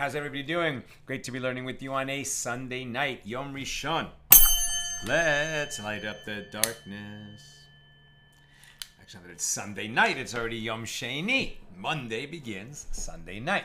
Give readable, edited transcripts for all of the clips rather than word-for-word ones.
How's everybody doing? Great to be learning with you on a Sunday night, Yom Rishon. Let's light up the darkness. Actually, that it's Sunday night. It's already Yom Sheni. Monday begins Sunday night.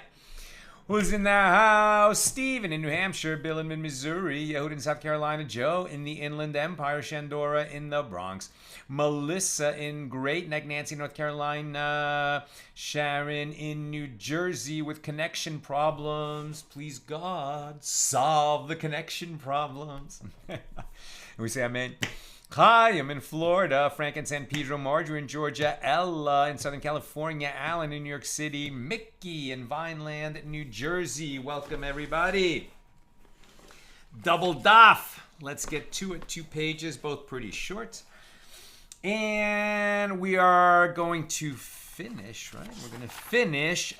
Who's in the house? Steven in New Hampshire, Bill in Missouri, Yehud in South Carolina, Joe in the Inland Empire, Shandora in the Bronx, Melissa in Great Neck, Nancy, North Carolina, Sharon in New Jersey with connection problems. Please, God, solve the connection problems. And we say amen. Hi, I'm in Florida. Frank in San Pedro, Marjorie in Georgia, Ella in Southern California, Alan in New York City, Mickey in Vineland, New Jersey. Welcome, everybody. Double daf. Let's get to it. 2 pages, both pretty short. And we are going to finish, right? We're going to finish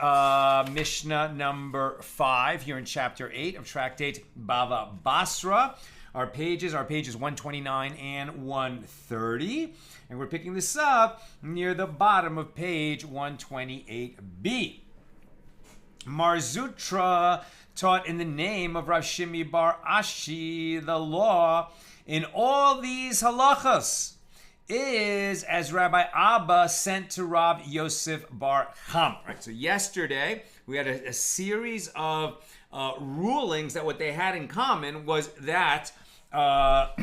Mishna number 5 here in chapter 8 of Tractate Bava Basra. Our pages 129 and 130. And we're picking this up near the bottom of page 128b. Mar Zutra taught in the name of Rav Shimi bar Ashi the law in all these halachas is as Rabbi Abba sent to Rav Yosef bar Cham. Right, so yesterday we had a series of rulings that what they had in common was that that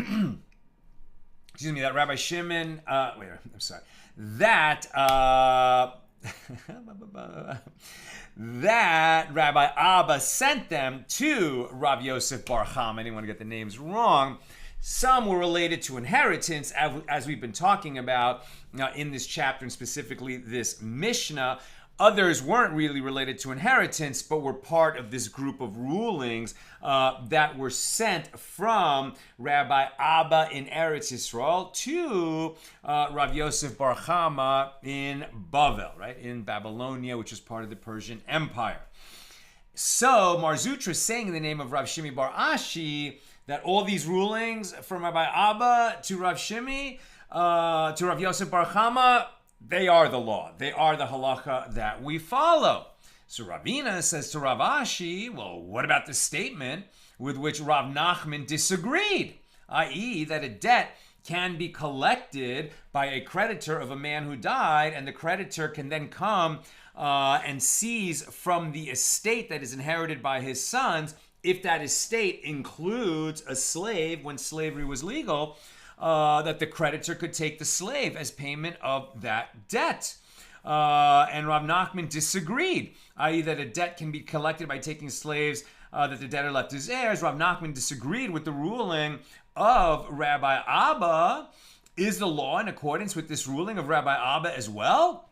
Rabbi Shimon, that Rabbi Abba sent them to Rav Yosef bar Cham. I didn't want to get the names wrong. Some were related to inheritance, as we've been talking about in this chapter, and specifically this Mishnah. Others weren't really related to inheritance, but were part of this group of rulings that were sent from Rabbi Abba in Eretz Yisrael to Rav Yosef bar Chama in Bavel, right, in Babylonia, which is part of the Persian Empire. So Mar Zutra is saying in the name of Rav Shimi bar Ashi that all these rulings from Rabbi Abba to Rav Shimi, to Rav Yosef bar Chama, they are the law. They are the halacha that we follow. So Ravina says to Rav Ashi, well, what about the statement with which Rav Nachman disagreed? I.e., that a debt can be collected by a creditor of a man who died, and the creditor can then come and seize from the estate that is inherited by his sons, if that estate includes a slave when slavery was legal, that the creditor could take the slave as payment of that debt. And Rav Nachman disagreed, i.e. that a debt can be collected by taking slaves that the debtor left his heirs. Rav Nachman disagreed with the ruling of Rabbi Abba Is the law in accordance with this ruling of Rabbi Abba as well?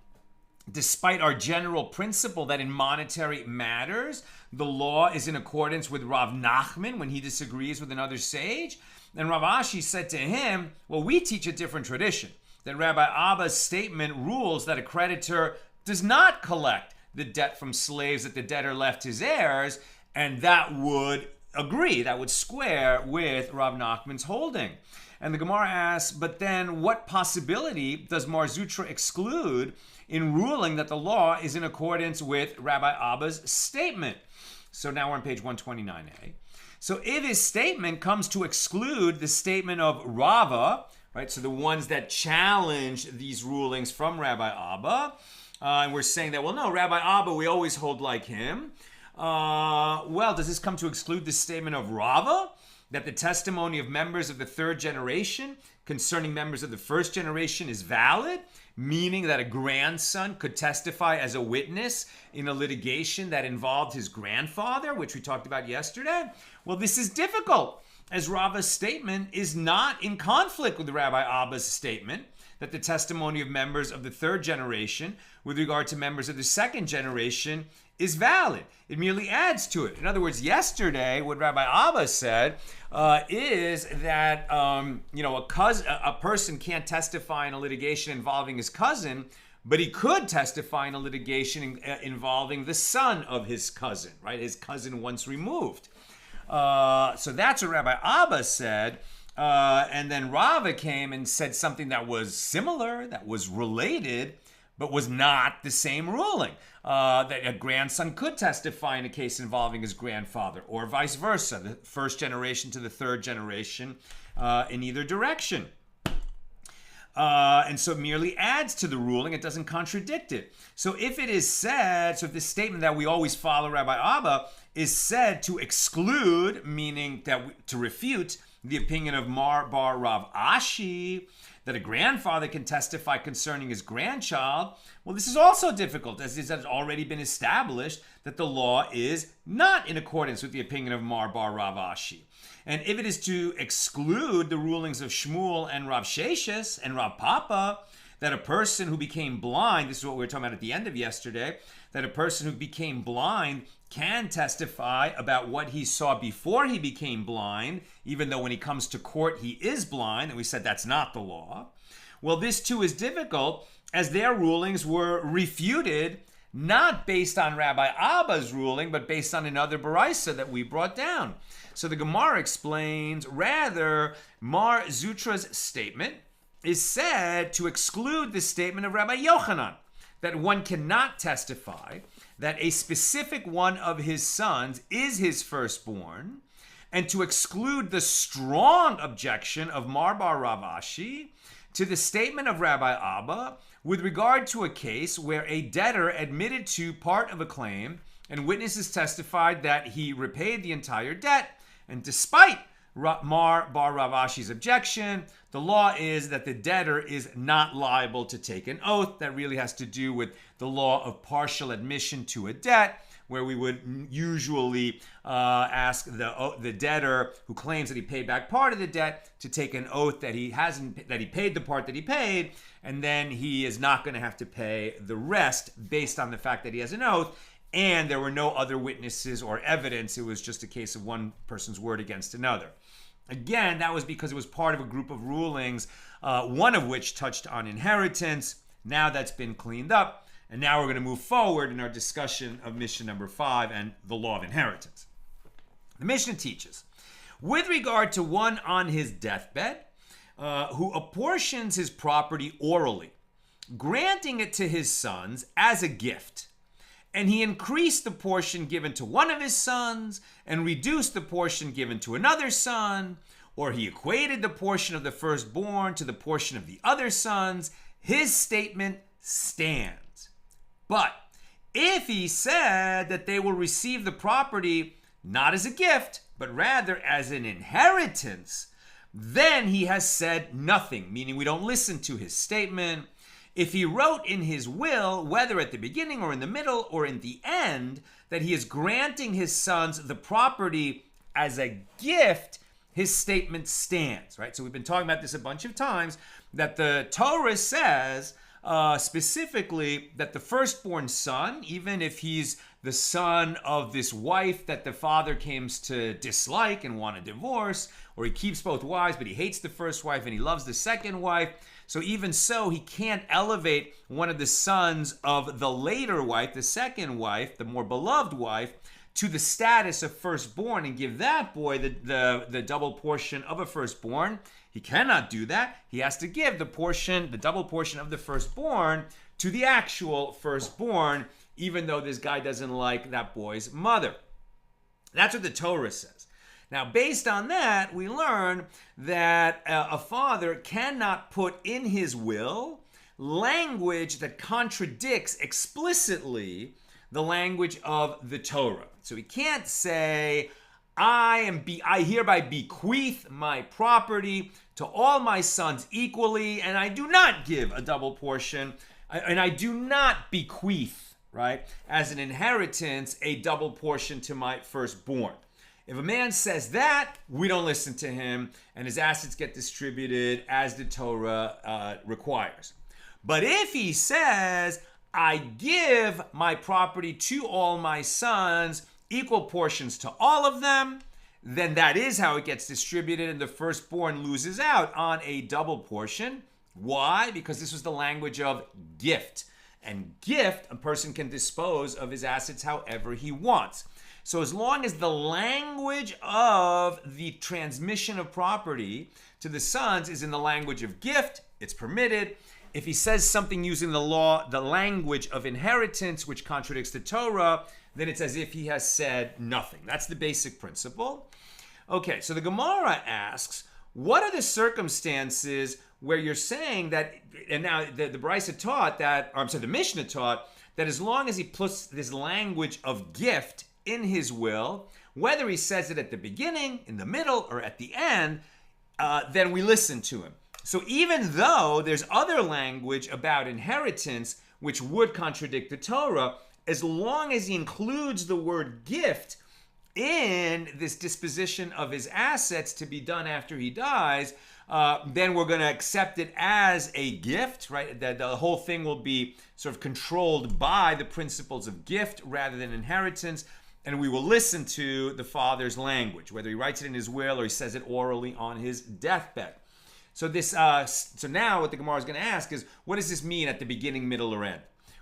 Despite our general principle that in monetary matters, the law is in accordance with Rav Nachman when he disagrees with another sage. And Rav Ashi said to him, well, we teach a different tradition, that Rabbi Abba's statement rules that a creditor does not collect the debt from slaves that the debtor left his heirs, and that would agree, that would square with Rav Nachman's holding. And the Gemara asks, but then what possibility does Mar Zutra exclude in ruling that the law is in accordance with Rabbi Abba's statement? So now we're on page 129a. So if his statement comes to exclude the statement of Rava, right, so the ones that challenge these rulings from Rabbi Abba, and we're saying that, well, no, Rabbi Abba, we always hold like him. Well, does this come to exclude the statement of Rava, that the testimony of members of the third generation concerning members of the first generation is valid, meaning that a grandson could testify as a witness in a litigation that involved his grandfather, which we talked about yesterday? Well, this is difficult, as Rava's statement is not in conflict with Rabbi Abba's statement that the testimony of members of the third generation with regard to members of the second generation is valid. It merely adds to it. In other words, yesterday, what Rabbi Abba said is that a person can't testify in a litigation involving his cousin, but he could testify in a litigation involving the son of his cousin, right? His cousin once removed. So that's what Rabbi Abba said. And then Rava came and said something that was similar, that was related, but was not the same ruling. That a grandson could testify in a case involving his grandfather, or vice versa, the first generation to the third generation in either direction. And so it merely adds to the ruling, it doesn't contradict it. So if it is said, so if this statement that we always follow Rabbi Abba is said to exclude, meaning that to refute the opinion of Mar Bar Rav Ashi, that a grandfather can testify concerning his grandchild, well, this is also difficult, as it has already been established that the law is not in accordance with the opinion of Mar Bar Rav Ashi. And if it is to exclude the rulings of Shmuel and Rav Sheshes and Rav Papa, that a person who became blind, this is what we were talking about at the end of yesterday, that a person who became blind can testify about what he saw before he became blind, even though when he comes to court he is blind, and we said that's not the law. Well, this too is difficult, as their rulings were refuted, not based on Rabbi Abba's ruling, but based on another Baraisa that we brought down. So the Gemara explains, rather, Mar Zutra's statement is said to exclude the statement of Rabbi Yochanan, that one cannot testify that a specific one of his sons is his firstborn, and to exclude the strong objection of Mar Bar Rav Ashi to the statement of Rabbi Abba with regard to a case where a debtor admitted to part of a claim and witnesses testified that he repaid the entire debt, and despite Mar Bar Rav Ashi's objection, the law is that the debtor is not liable to take an oath. That really has to do with the law of partial admission to a debt, where we would usually ask the debtor who claims that he paid back part of the debt to take an oath that he paid the part that he paid, and then he is not going to have to pay the rest based on the fact that he has an oath. And there were no other witnesses or evidence. It was just a case of one person's word against another. Again, that was because it was part of a group of rulings, one of which touched on inheritance. Now that's been cleaned up. And now we're going to move forward in our discussion of Mishnah number 5 and the law of inheritance. The Mishnah teaches, with regard to one on his deathbed, who apportions his property orally, granting it to his sons as a gift, and he increased the portion given to one of his sons and reduced the portion given to another son, or he equated the portion of the firstborn to the portion of the other sons, his statement stands. But if he said that they will receive the property not as a gift, but rather as an inheritance, then he has said nothing, meaning we don't listen to his statement. If he wrote in his will, whether at the beginning or in the middle or in the end, that he is granting his sons the property as a gift, his statement stands, right? So we've been talking about this a bunch of times, that the Torah says specifically that the firstborn son, even if he's the son of this wife that the father came to dislike and want to divorce, or he keeps both wives, but he hates the first wife and he loves the second wife. So even so, he can't elevate one of the sons of the later wife, the second wife, the more beloved wife, to the status of firstborn and give that boy the double portion of a firstborn. He cannot do that. He has to give the double portion of the firstborn to the actual firstborn, even though this guy doesn't like that boy's mother. That's what the Torah says. Now, based on that, we learn that a father cannot put in his will language that contradicts explicitly the language of the Torah. So he can't say, I hereby bequeath my property to all my sons equally, and I do not give a double portion, and I do not bequeath, right, as an inheritance, a double portion to my firstborn. If a man says that, we don't listen to him, and his assets get distributed as the Torah requires. But if he says, I give my property to all my sons, equal portions to all of them, then that is how it gets distributed, and the firstborn loses out on a double portion. Why? Because this was the language of gift. And gift, a person can dispose of his assets however he wants. So as long as the language of the transmission of property to the sons is in the language of gift, it's permitted. If he says something using the language of inheritance, which contradicts the Torah, then it's as if he has said nothing. That's the basic principle. Okay, so the Gemara asks, what are the circumstances where you're saying that, and now the Brisa taught that, or I'm sorry, the Mishna taught that as long as he puts this language of gift in his will, whether he says it at the beginning, in the middle, or at the end, then we listen to him. So even though there's other language about inheritance which would contradict the Torah, as long as he includes the word gift in this disposition of his assets to be done after he dies, then we're going to accept it as a gift, right? That the whole thing will be sort of controlled by the principles of gift rather than inheritance, and we will listen to the father's language, whether he writes it in his will or he says it orally on his deathbed. So now what the Gemara is going to ask is, what does this mean at the beginning, middle, or end?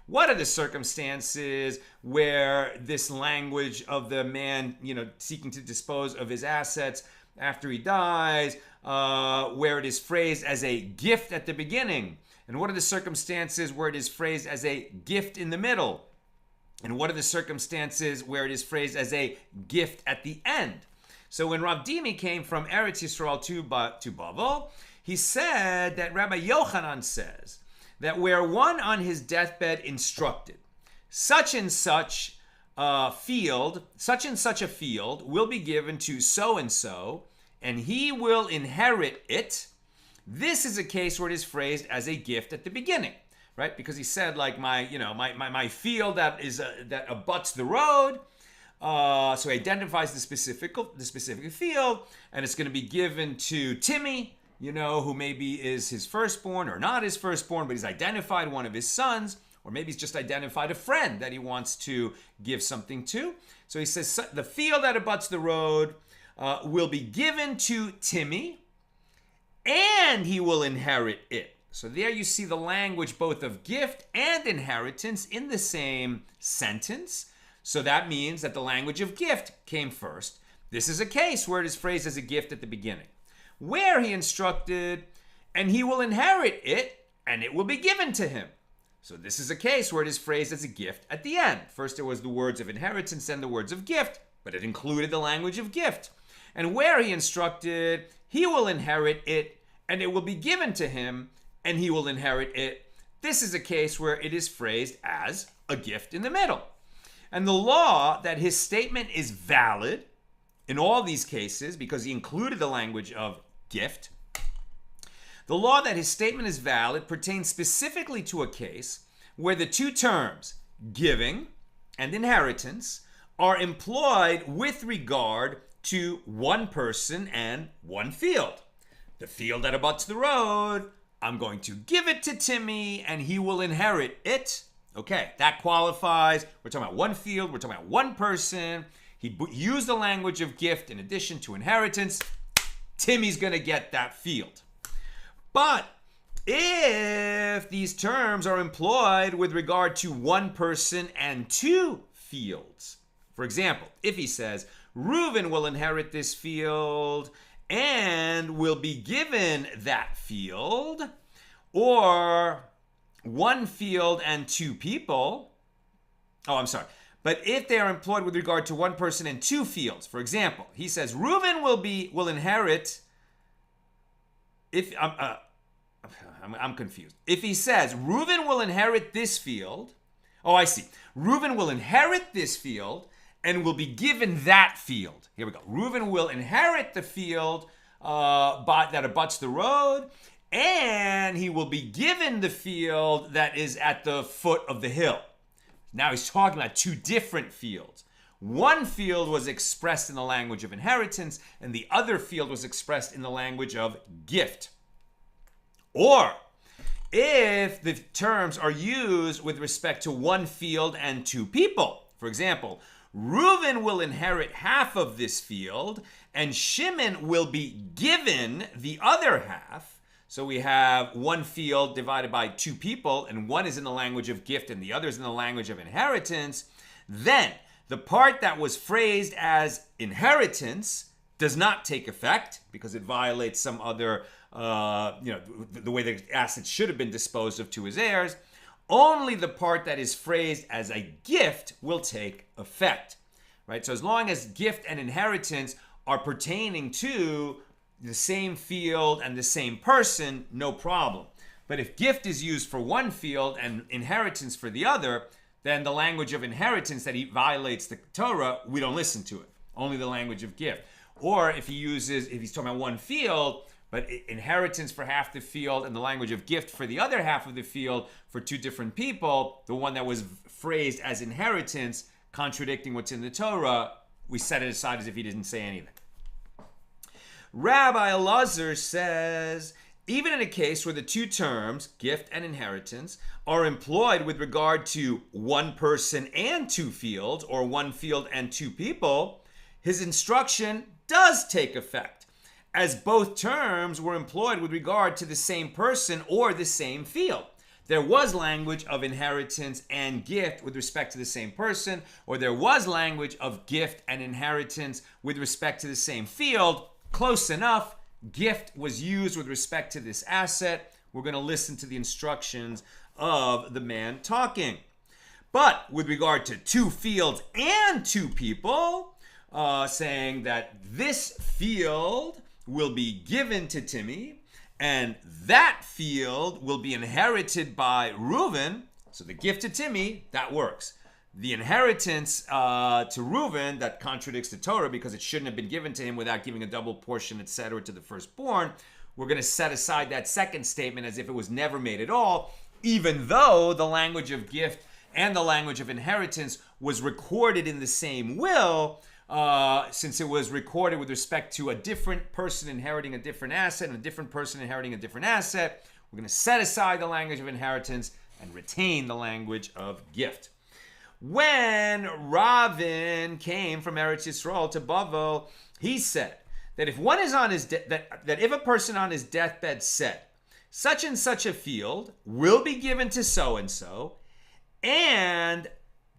What are the circumstances where this language of the man, seeking to dispose of his assets after he dies, where it is phrased as a gift at the beginning? And what are the circumstances where it is phrased as a gift in the middle? And what are the circumstances where it is phrased as a gift at the end? So when Rav Dimi came from Eretz Yisrael to Bava, he said that Rabbi Yochanan says that where one on his deathbed instructed, such and such a field will be given to so and so, and he will inherit it. This is a case where it is phrased as a gift at the beginning, right? Because he said, like, my field that abuts the road. So he identifies the specific field, and it's going to be given to Timmy, who maybe is his firstborn or not his firstborn, but he's identified one of his sons, or maybe he's just identified a friend that he wants to give something to. So he says the field that abuts the road will be given to Timmy, and he will inherit it. So there you see the language both of gift and inheritance in the same sentence. So that means that the language of gift came first. This is a case where it is phrased as a gift at the beginning, where he instructed, and he will inherit it, and it will be given to him. So this is a case where it is phrased as a gift at the end. First there was the words of inheritance and the words of gift, but it included the language of gift. And where he instructed, he will inherit it, and it will be given to him, and he will inherit it. This is a case where it is phrased as a gift in the middle. And the law that his statement is valid in all these cases, because he included the language of gift, the law that his statement is valid pertains specifically to a case where the two terms, giving and inheritance, are employed with regard to one person and one field. The field that abuts the road, I'm going to give it to Timmy and he will inherit it. Okay, that qualifies. We're talking about one field. We're talking about one person. He used the language of gift in addition to inheritance. Timmy's going to get that field. But if these terms are employed with regard to one person and two fields, for example, if he says, Reuben will inherit this field and will be given that field, or one field and two people. But if they are employed with regard to one person and two fields, for example, he says Reuben will inherit. If I'm confused. If he says Reuben will inherit this field, I see. Reuben will inherit this field and will be given that field. Here we go. Reuben will inherit the field that abuts the road, and he will be given the field that is at the foot of the hill. Now he's talking about two different fields. One field was expressed in the language of inheritance, and the other field was expressed in the language of gift. Or, if the terms are used with respect to one field and two people, for example, Reuben will inherit half of this field, and Shimon will be given the other half. So we have one field divided by two people, and one is in the language of gift and the other is in the language of inheritance. Then the part that was phrased as inheritance does not take effect because it violates some other, the way the assets should have been disposed of to his heirs. Only the part that is phrased as a gift will take effect, right? So as long as gift and inheritance are pertaining to the same field and the same person, no problem. But if gift is used for one field and inheritance for the other, then the language of inheritance that he violates the Torah, we don't listen to it. Only the language of gift. Or if he's talking about one field, but inheritance for half the field and the language of gift for the other half of the field for two different people, the one that was phrased as inheritance, contradicting what's in the Torah, we set it aside as if he didn't say anything. Rabbi Elazar says, even in a case where the two terms, gift and inheritance, are employed with regard to one person and two fields, or one field and two people, his instruction does take effect, as both terms were employed with regard to the same person or the same field. There was language of inheritance and gift with respect to the same person, or there was language of gift and inheritance with respect to the same field. Close enough. Gift was used with respect to this asset. We're going to listen to the instructions of the man talking. But with regard to two fields and two people, saying that this field will be given to Timmy and that field will be inherited by Reuben. So the gift to Timmy, that works. The inheritance to Reuben, that contradicts the Torah because it shouldn't have been given to him without giving a double portion, etc., to the firstborn. We're going to set aside that second statement as if it was never made at all, even though the language of gift and the language of inheritance was recorded in the same will, since it was recorded with respect to a different person inheriting a different asset and a different person inheriting a different asset. We're going to set aside the language of inheritance and retain the language of gift. When Ravin came from Eretz Yisrael to Bava, he said that if one is on his that if a person on his deathbed said, such and such a field will be given to so and so, and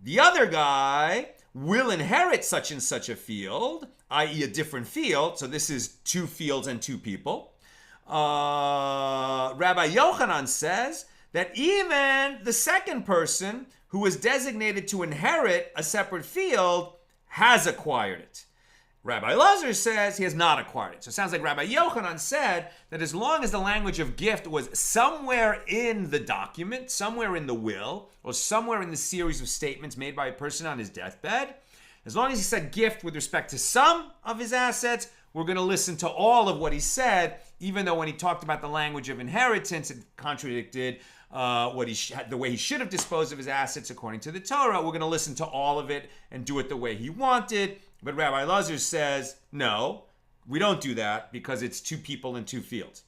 the other guy will inherit such and such a field, i.e. a different field, so this is two fields and two people, Rabbi Yochanan says that even the second person who was designated to inherit a separate field has acquired it. Rabbi Elazar says he has not acquired it. So it sounds like Rabbi Yochanan said that as long as the language of gift was somewhere in the document, somewhere in the will, or somewhere in the series of statements made by a person on his deathbed, as long as he said gift with respect to some of his assets, we're going to listen to all of what he said, even though when he talked about the language of inheritance, it contradicted the way he should have disposed of his assets according to the Torah. We're going to listen to all of it and do it the way he wanted. But Rabbi Elazar says, no, we don't do that because it's two people and two fields.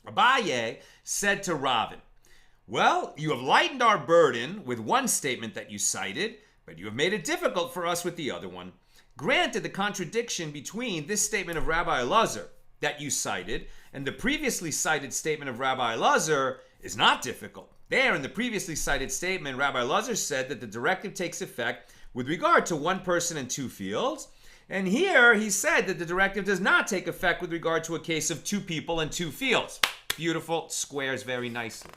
Abaye said to Ravin, well, you have lightened our burden with one statement that you cited, but you have made it difficult for us with the other one. Granted, the contradiction between this statement of Rabbi Elazar that you cited and the previously cited statement of Rabbi Elazar is not difficult. There, in the previously cited statement, Rabbi Elazar said that the directive takes effect with regard to one person and two fields. And here he said that the directive does not take effect with regard to a case of two people and two fields. Beautiful, squares very nicely.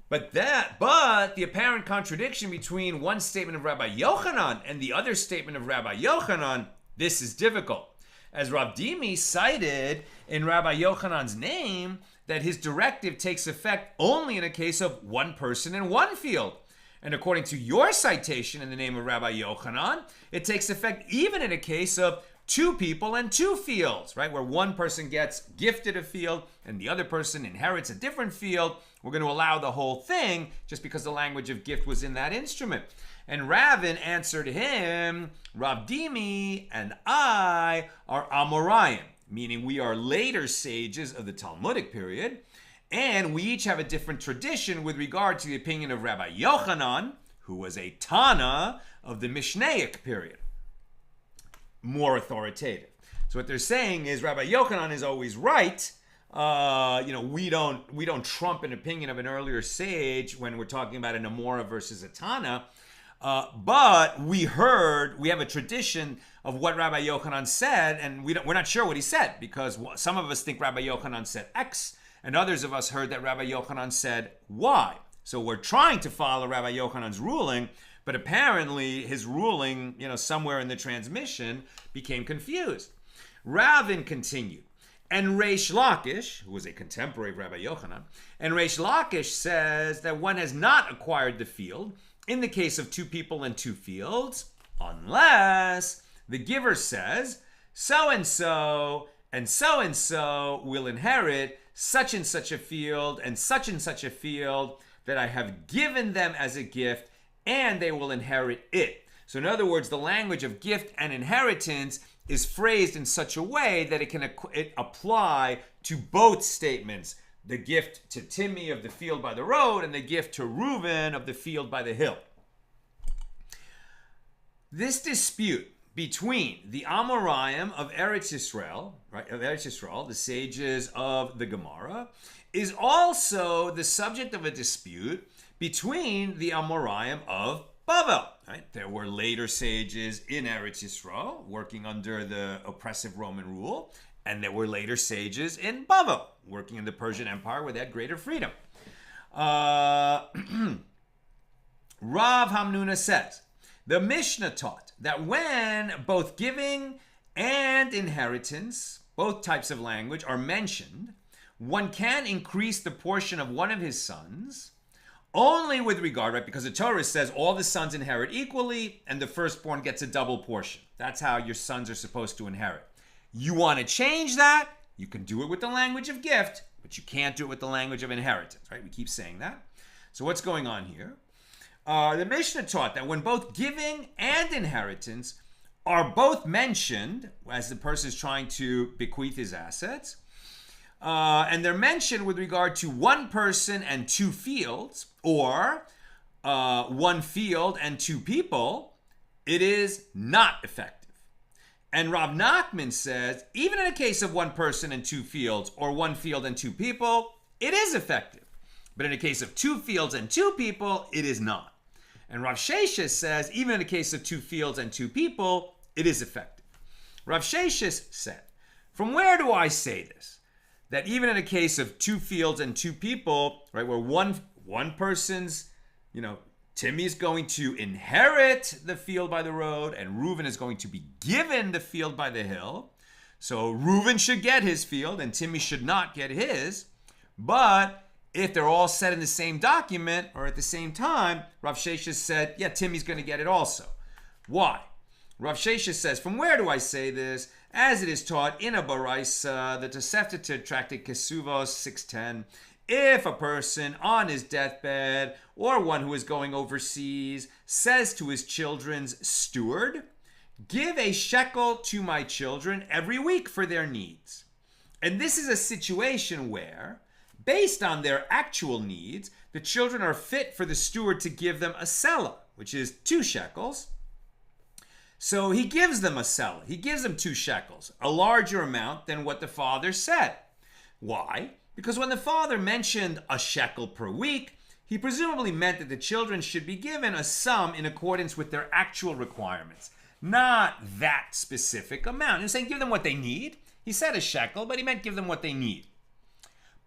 But the apparent contradiction between one statement of Rabbi Yochanan and the other statement of Rabbi Yochanan, this is difficult. As Rav Dimi cited in Rabbi Yochanan's name, that his directive takes effect only in a case of one person and one field. And according to your citation in the name of Rabbi Yochanan, it takes effect even in a case of two people and two fields, right? Where one person gets gifted a field and the other person inherits a different field. We're going to allow the whole thing just because the language of gift was in that instrument. And Ravin answered him, Rav Dimi and I are Amoraim, meaning we are later sages of the Talmudic period, and we each have a different tradition with regard to the opinion of Rabbi Yochanan, who was a Tana of the Mishnaic period, more authoritative. So what they're saying is Rabbi Yochanan is always right. We don't trump an opinion of an earlier sage when we're talking about an Amora versus a Tana. But we have a tradition of what Rabbi Yochanan said, and we're not sure what he said, because some of us think Rabbi Yochanan said X, and others of us heard that Rabbi Yochanan said Y. So we're trying to follow Rabbi Yochanan's ruling, but apparently his ruling, somewhere in the transmission, became confused. Ravin continued, and Reish Lakish, who was a contemporary of Rabbi Yochanan, and Reish Lakish says that one has not acquired the field in the case of two people and two fields, unless the giver says, so-and-so and so-and-so will inherit such and such a field and such a field that I have given them as a gift, and they will inherit it. So in other words, the language of gift and inheritance is phrased in such a way that it can apply to both statements. The gift to Timmy of the field by the road and the gift to Reuben of the field by the hill. This dispute between the Amoraim of Eretz Yisrael, the sages of the Gemara, is also the subject of a dispute between the Amoraim of Bava. Right? There were later sages in Eretz Yisrael working under the oppressive Roman rule, and there were later sages in Bava working in the Persian Empire where they had greater freedom. Rav Hamnuna says, the Mishnah taught that when both giving and inheritance, both types of language, are mentioned, one can increase the portion of one of his sons only with regard, right? Because the Torah says all the sons inherit equally and the firstborn gets a double portion. That's how your sons are supposed to inherit. You want to change that? You can do it with the language of gift, but you can't do it with the language of inheritance, right? We keep saying that. So what's going on here? The Mishnah taught that when both giving and inheritance are both mentioned, as the person is trying to bequeath his assets, and they're mentioned with regard to one person and two fields, or one field and two people, it is not effective. And Rav Nachman says, even in a case of one person and two fields, or one field and two people, it is effective. But in a case of two fields and two people, it is not. And Rav Sheshes says, even in a case of two fields and two people, it is effective. Rav Sheshes said, from where do I say this? That even in a case of two fields and two people, right, where one person's, Timmy is going to inherit the field by the road, and Reuben is going to be given the field by the hill. So Reuben should get his field, and Timmy should not get his. But if they're all said in the same document or at the same time, Rav Sheshes said, yeah, Timmy's going to get it also. Why? Rav Sheshes says, from where do I say this? As it is taught in a Baraisa, the Tosefta tractate Kesuvos 6:10, if a person on his deathbed or one who is going overseas says to his children's steward, give a shekel to my children every week for their needs. And this is a situation where, based on their actual needs, the children are fit for the steward to give them a sela, which is 2 shekels. So he gives them a sela. He gives them 2 shekels, a larger amount than what the father said. Why? Because when the father mentioned a shekel per week, he presumably meant that the children should be given a sum in accordance with their actual requirements, not that specific amount. He was saying give them what they need. He said a shekel, but he meant give them what they need.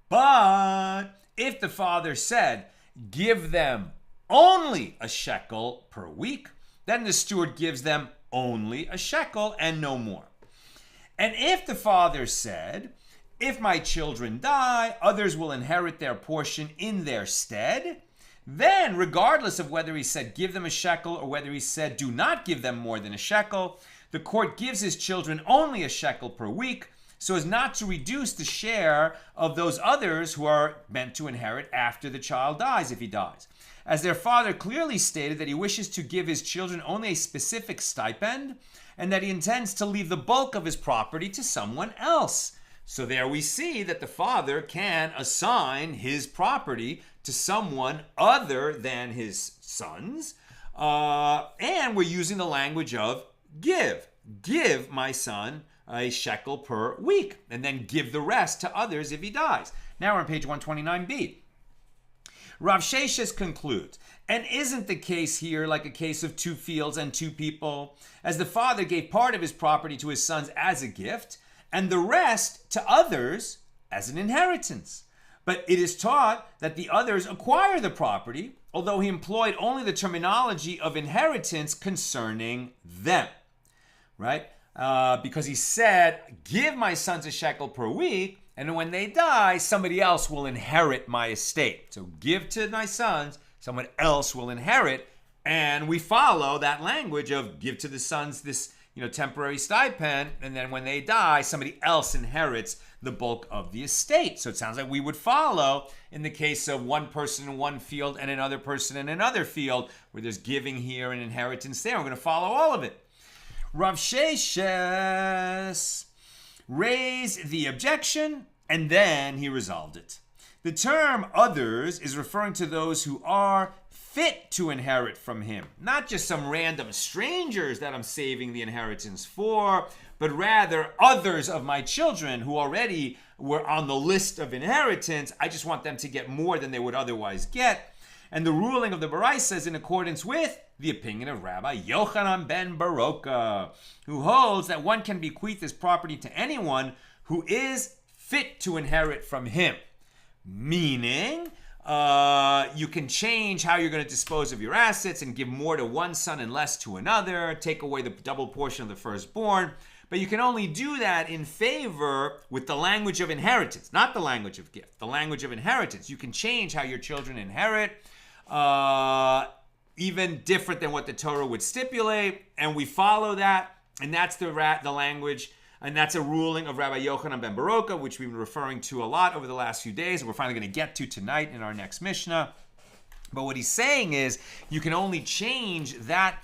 But if the father said give them only a shekel per week, then the steward gives them only a shekel and no more. And if the father said, if my children die, others will inherit their portion in their stead, then regardless of whether he said give them a shekel or whether he said do not give them more than a shekel, the court gives his children only a shekel per week so as not to reduce the share of those others who are meant to inherit after the child dies, if he dies. As their father clearly stated that he wishes to give his children only a specific stipend and that he intends to leave the bulk of his property to someone else. So there we see that the father can assign his property to someone other than his sons. And we're using the language of give. Give my son a shekel per week, and then give the rest to others if he dies. Now we're on page 129b. Rav Sheshes concludes, and isn't the case here like a case of 2 fields and 2 people, as the father gave part of his property to his sons as a gift, and the rest to others as an inheritance. But it is taught that the others acquire the property, although he employed only the terminology of inheritance concerning them, right? Because he said, give my sons a shekel per week, and when they die, somebody else will inherit my estate. So give to my sons, someone else will inherit, and we follow that language of give to the sons this temporary stipend, and then when they die, somebody else inherits the bulk of the estate. So it sounds like we would follow in the case of one person in one field and another person in another field, where there's giving here and inheritance there. We're going to follow all of it. Rav Sheshes raised the objection, and then he resolved it. The term others is referring to those who are fit to inherit from him, not just some random strangers that I'm saving the inheritance for, but rather others of my children who already were on the list of inheritance. I just want them to get more than they would otherwise get. And the ruling of the Baraisa is in accordance with the opinion of Rabbi Yochanan ben Baroka, who holds that one can bequeath his property to anyone who is fit to inherit from him. Meaning, you can change how you're going to dispose of your assets and give more to one son and less to another, take away the double portion of the firstborn. But you can only do that in favor with the language of inheritance, not the language of gift, the language of inheritance. You can change how your children inherit, even different than what the Torah would stipulate, and we follow that, and that's the language, and that's a ruling of Rabbi Yochanan ben Baroka, which we've been referring to a lot over the last few days, and we're finally going to get to tonight in our next Mishna. But what he's saying is you can only change that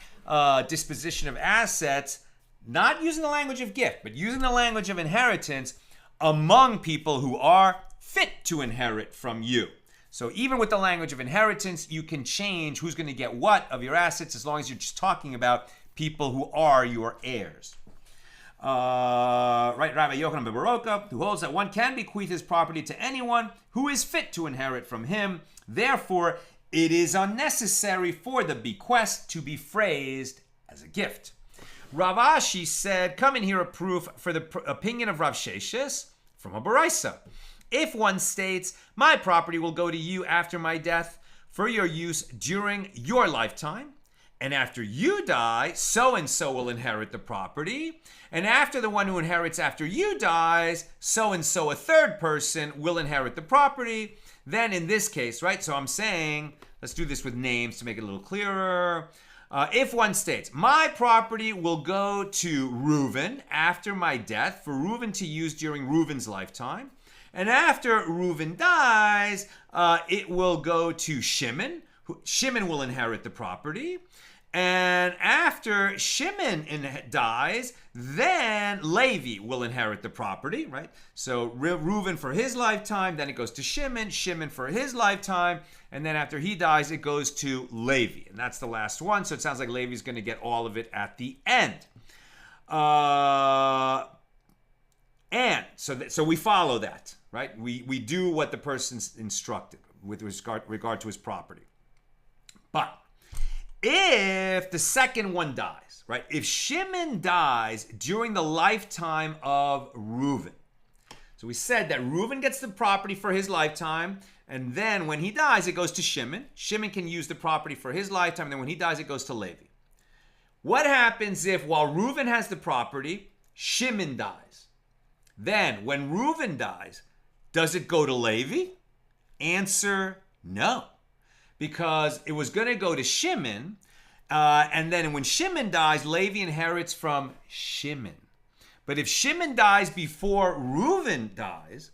disposition of assets, not using the language of gift, but using the language of inheritance among people who are fit to inherit from you. So even with the language of inheritance, you can change who's going to get what of your assets as long as you're just talking about people who are your heirs. Right, Rabbi Yochanan ben Baroka, who holds that one can bequeath his property to anyone who is fit to inherit from him. Therefore, it is unnecessary for the bequest to be phrased as a gift. Rav Ashi said, come and hear a proof for the opinion of Rav Sheshes from a Baraisa. If one states, my property will go to you after my death for your use during your lifetime, and after you die, so-and-so will inherit the property, and after the one who inherits after you dies, so-and-so, a third person, will inherit the property, then in this case, right, so I'm saying, let's do this with names to make it a little clearer. If one states, my property will go to Reuven after my death for Reuven to use during Reuven's lifetime, and after Reuven dies, it will go to Shimon. Shimon will inherit the property. And after Shimon dies, then Levi will inherit the property, right? So Reuven for his lifetime, then it goes to Shimon, Shimon for his lifetime, and then after he dies, it goes to Levi. And that's the last one, so it sounds like Levi's going to get all of it at the end. And so we follow that, right? We do what the person's instructed with regard to his property. But if the second one dies, right? If Shimon dies during the lifetime of Reuven, so we said that Reuven gets the property for his lifetime, and then when he dies, it goes to Shimon. Shimon can use the property for his lifetime, and then when he dies, it goes to Levi. What happens if while Reuven has the property, Shimon dies? Then when Reuven dies, does it go to Levi? Answer, no. Because it was going to go to Shimon, and then when Shimon dies, Levi inherits from Shimon. But if Shimon dies before Reuven dies,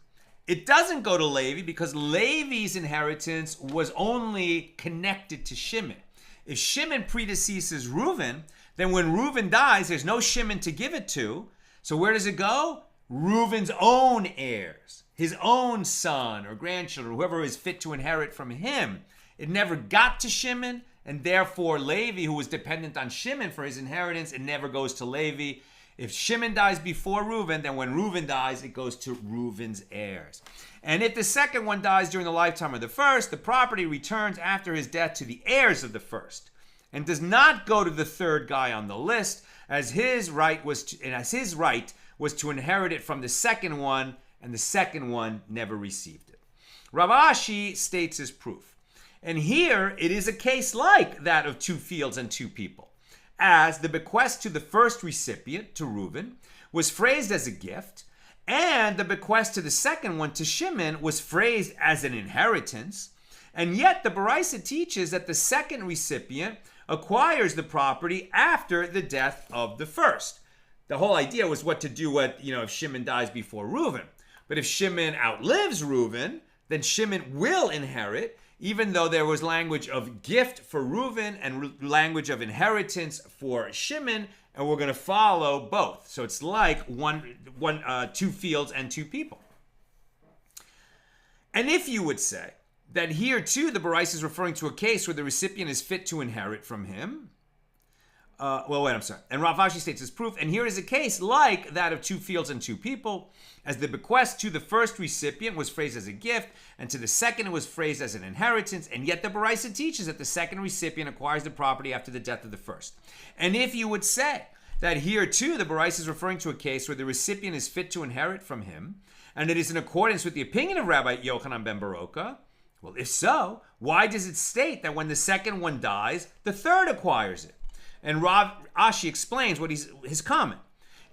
it doesn't go to Levi because Levi's inheritance was only connected to Shimon. If Shimon predeceases Reuven, then when Reuven dies, there's no Shimon to give it to. So where does it go? Reuven's own heirs, his own son or grandchildren, whoever is fit to inherit from him. It never got to Shimon, and therefore Levi, who was dependent on Shimon for his inheritance, it never goes to Levi. If Shimon dies before Reuven, then when Reuven dies, it goes to Reuven's heirs. And if the second one dies during the lifetime of the first, the property returns after his death to the heirs of the first, and does not go to the third guy on the list, as his right was to inherit it from the second one, and the second one never received it. Rav Ashi states his proof. And here it is a case like that of 2 fields and 2 people, as the bequest to the first recipient, to Reuven, was phrased as a gift, and the bequest to the second one, to Shimon, was phrased as an inheritance, and yet the Baraisa teaches that the second recipient acquires the property after the death of the first. The whole idea was what to do if Shimon dies before Reuven. But if Shimon outlives Reuven, then Shimon will inherit, even though there was language of gift for Reuven and language of inheritance for Shimon, and we're going to follow both. So it's like 2 fields and 2 people. And if you would say that here too the Baraisa is referring to a case where the recipient is fit to inherit from him, And Rav Ashi states as proof, and here is a case like that of 2 fields and 2 people, as the bequest to the first recipient was phrased as a gift, and to the second it was phrased as an inheritance, and yet the Baraisa teaches that the second recipient acquires the property after the death of the first. And if you would say that here too the Baraisa is referring to a case where the recipient is fit to inherit from him, and it is in accordance with the opinion of Rabbi Yochanan ben Baroka, well, if so, why does it state that when the second one dies, the third acquires it? And Rav Ashi explains what his comment.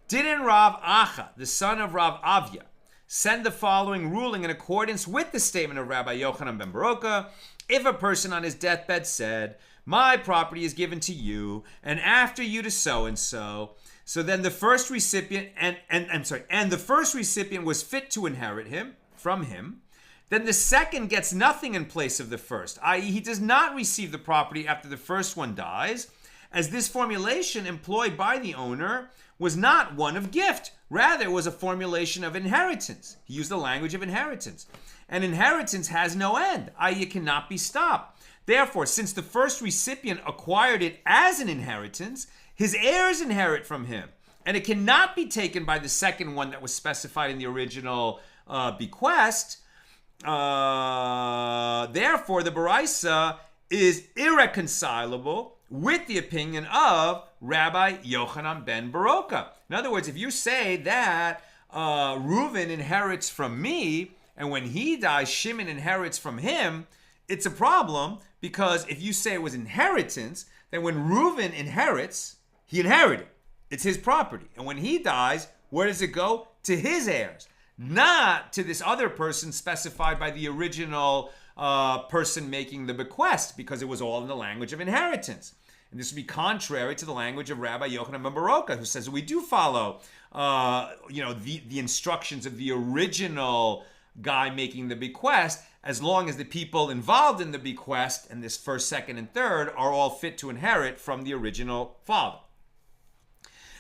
Didn't Rav Acha, the son of Rav Avya, send the following ruling in accordance with the statement of Rabbi Yochanan ben Baroka? If a person on his deathbed said, "My property is given to you, and after you to so and so," so then the first recipient and the first recipient was fit to inherit him from him, then the second gets nothing in place of the first, i.e., he does not receive the property after the first one dies, as this formulation employed by the owner was not one of gift. Rather, it was a formulation of inheritance. He used the language of inheritance. And inheritance has no end, i.e., it cannot be stopped. Therefore, since the first recipient acquired it as an inheritance, his heirs inherit from him. And it cannot be taken by the second one that was specified in the original bequest. Therefore, the Baraisa is irreconcilable with the opinion of Rabbi Yochanan ben Baroka. In other words, if you say that Reuven inherits from me, and when he dies, Shimon inherits from him, it's a problem, because if you say it was inheritance, then when Reuven inherits, he inherited. It's his property. And when he dies, where does it go? To his heirs, not to this other person specified by the original person making the bequest, because it was all in the language of inheritance. And this would be contrary to the language of Rabbi Yochanan ben Baroka, who says we do follow, the instructions of the original guy making the bequest, as long as the people involved in the bequest, and this first, second, and third, are all fit to inherit from the original father.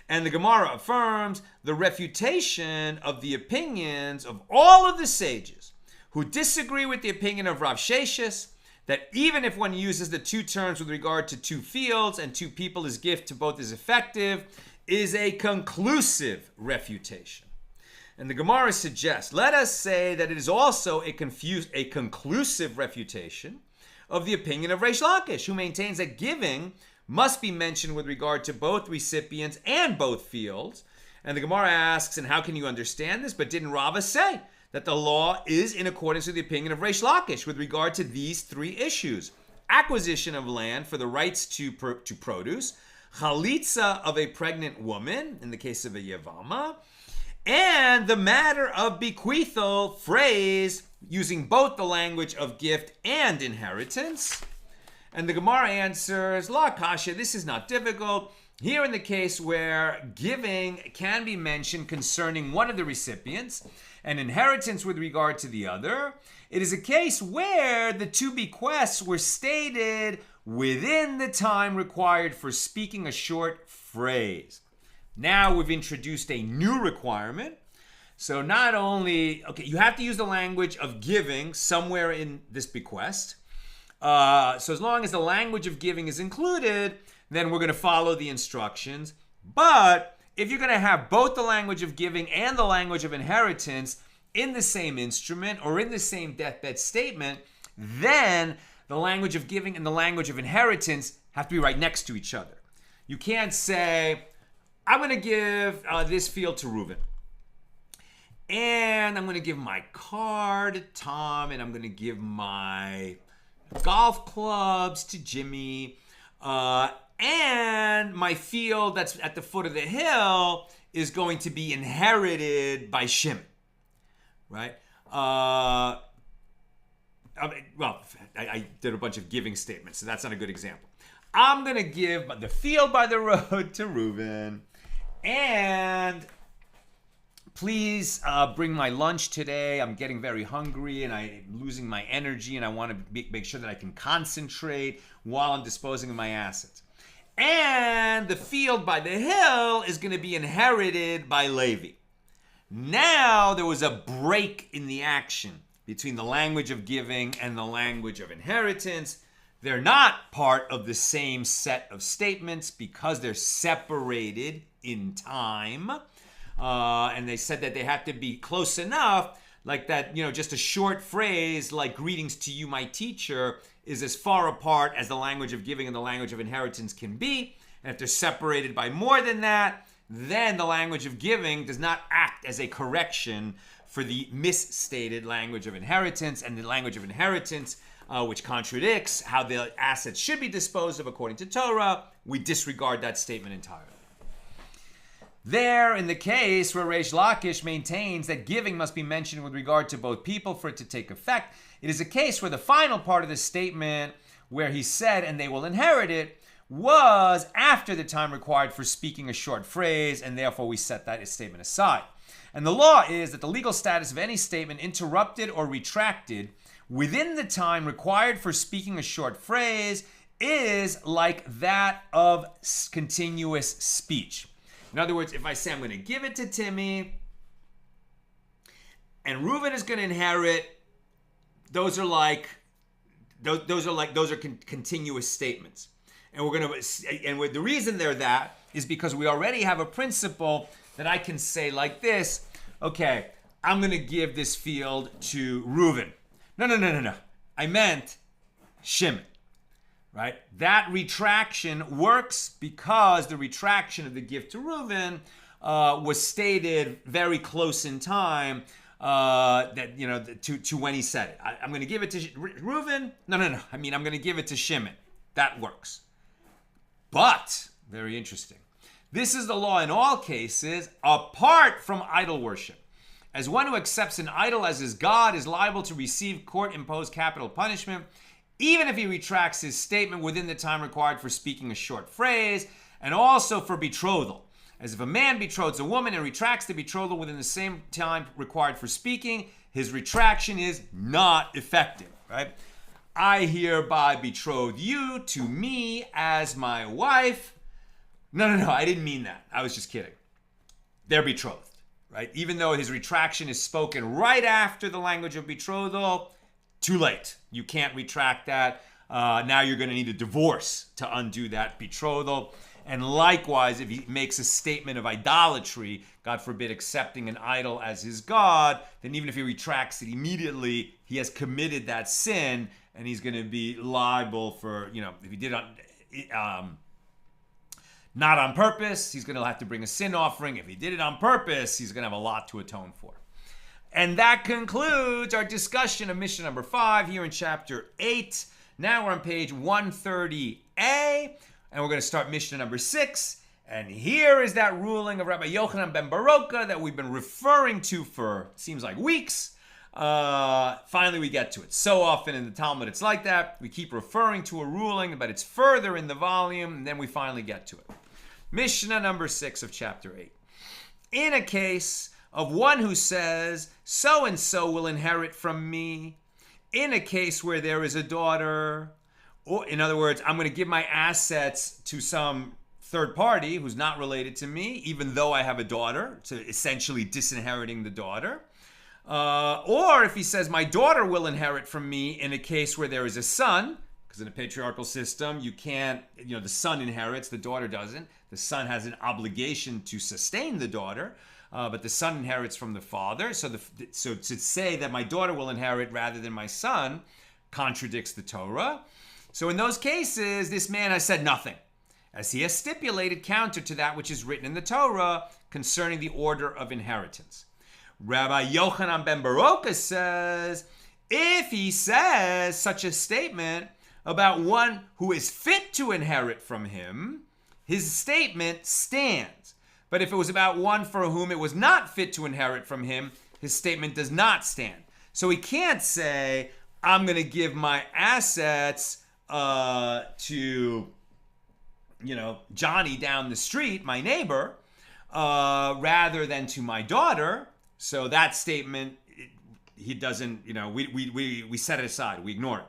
And the Gemara affirms the refutation of the opinions of all of the sages who disagree with the opinion of Rav Sheshes, that even if one uses the two terms with regard to two fields and two people as gift to both is effective, is a conclusive refutation. And the Gemara suggests, let us say that it is also a conclusive refutation of the opinion of Reish Lakish, who maintains that giving must be mentioned with regard to both recipients and both fields. And the Gemara asks, and how can you understand this? But didn't Rava say that the law is in accordance with the opinion of Reish Lakish with regard to these three issues? Acquisition of land for the rights to produce, chalitza of a pregnant woman, in the case of a yevama, and the matter of bequeathal, phrase using both the language of gift and inheritance. And the Gemara answers, La Kasha, this is not difficult. Here in the case where giving can be mentioned concerning one of the recipients and inheritance with regard to the other, it is a case where the two bequests were stated within the time required for speaking a short phrase. Now we've introduced a new requirement. So not only, you have to use the language of giving somewhere in this bequest. So as long as the language of giving is included, then we're going to follow the instructions. But if you're going to have both the language of giving and the language of inheritance in the same instrument or in the same deathbed statement, then the language of giving and the language of inheritance have to be right next to each other. You can't say, I'm going to give this field to Reuven, and I'm going to give my car to Tom, and I'm going to give my golf clubs to Jimmy, and my field that's at the foot of the hill is going to be inherited by Shimon, right? I did a bunch of giving statements, so that's not a good example. I'm going to give the field by the road to Reuven, and please bring my lunch today. I'm getting very hungry and I'm losing my energy, and I want to make sure that I can concentrate while I'm disposing of my assets. And the field by the hill is going to be inherited by Levi. Now there was a break in the action between the language of giving and the language of inheritance. They're not part of the same set of statements because they're separated in time. And they said that they have to be close enough, like that, just a short phrase like greetings to you, my teacher, is as far apart as the language of giving and the language of inheritance can be. And if they're separated by more than that, then the language of giving does not act as a correction for the misstated language of inheritance, and the language of inheritance, which contradicts how the assets should be disposed of according to Torah, we disregard that statement entirely. There, in the case where Reish Lakish maintains that giving must be mentioned with regard to both people for it to take effect, it is a case where the final part of the statement, where he said, and they will inherit it, was after the time required for speaking a short phrase, and therefore we set that statement aside. And the law is that the legal status of any statement interrupted or retracted within the time required for speaking a short phrase is like that of continuous speech. In other words, if I say I'm going to give it to Timmy, and Reuven is going to inherit, those are continuous statements. And the reason they're that is because we already have a principle that I can say like this: okay, I'm going to give this field to Reuven. No. I meant Shimon. Right? That retraction works because the retraction of the gift to Reuven was stated very close in time to when he said it. I'm going to give it to Reuven. No. I mean, I'm going to give it to Shimon. That works. But, very interesting, this is the law in all cases apart from idol worship. As one who accepts an idol as his God is liable to receive court-imposed capital punishment, even if he retracts his statement within the time required for speaking a short phrase, and also for betrothal. As if a man betroths a woman and retracts the betrothal within the same time required for speaking, his retraction is not effective, right? I hereby betroth you to me as my wife. No, I didn't mean that. I was just kidding. They're betrothed, right? Even though his retraction is spoken right after the language of betrothal, too late. You can't retract that. Now you're going to need a divorce to undo that betrothal. And likewise, if he makes a statement of idolatry, God forbid accepting an idol as his God, then even if he retracts it immediately, he has committed that sin, and he's going to be liable for, if he did not on purpose, he's going to have to bring a sin offering. If he did it on purpose, he's going to have a lot to atone for. And that concludes our discussion of Mishnah number 5 here in chapter 8. Now we're on page 130a, and we're going to start Mishnah number 6. And here is that ruling of Rabbi Yochanan ben Baroka that we've been referring to for, seems like weeks. Finally we get to it. So often in the Talmud it's like that. We keep referring to a ruling, but it's further in the volume, and then we finally get to it. Mishnah number 6 of chapter 8. In a case of one who says, so-and-so will inherit from me, in a case where there is a daughter, or in other words, I'm going to give my assets to some third party who's not related to me, even though I have a daughter, so essentially disinheriting the daughter. Or if he says, my daughter will inherit from me in a case where there is a son, because in a patriarchal system, you can't, the son inherits, the daughter doesn't. The son has an obligation to sustain the daughter, but the son inherits from the father. So to say that my daughter will inherit rather than my son contradicts the Torah. So in those cases, this man has said nothing, as he has stipulated counter to that which is written in the Torah concerning the order of inheritance. Rabbi Yochanan ben Baroka says, if he says such a statement about one who is fit to inherit from him, his statement stands. But if it was about one for whom it was not fit to inherit from him, his statement does not stand. So he can't say, I'm going to give my assets to, Johnny down the street, my neighbor, rather than to my daughter. So that statement, he doesn't, we set it aside, we ignore it.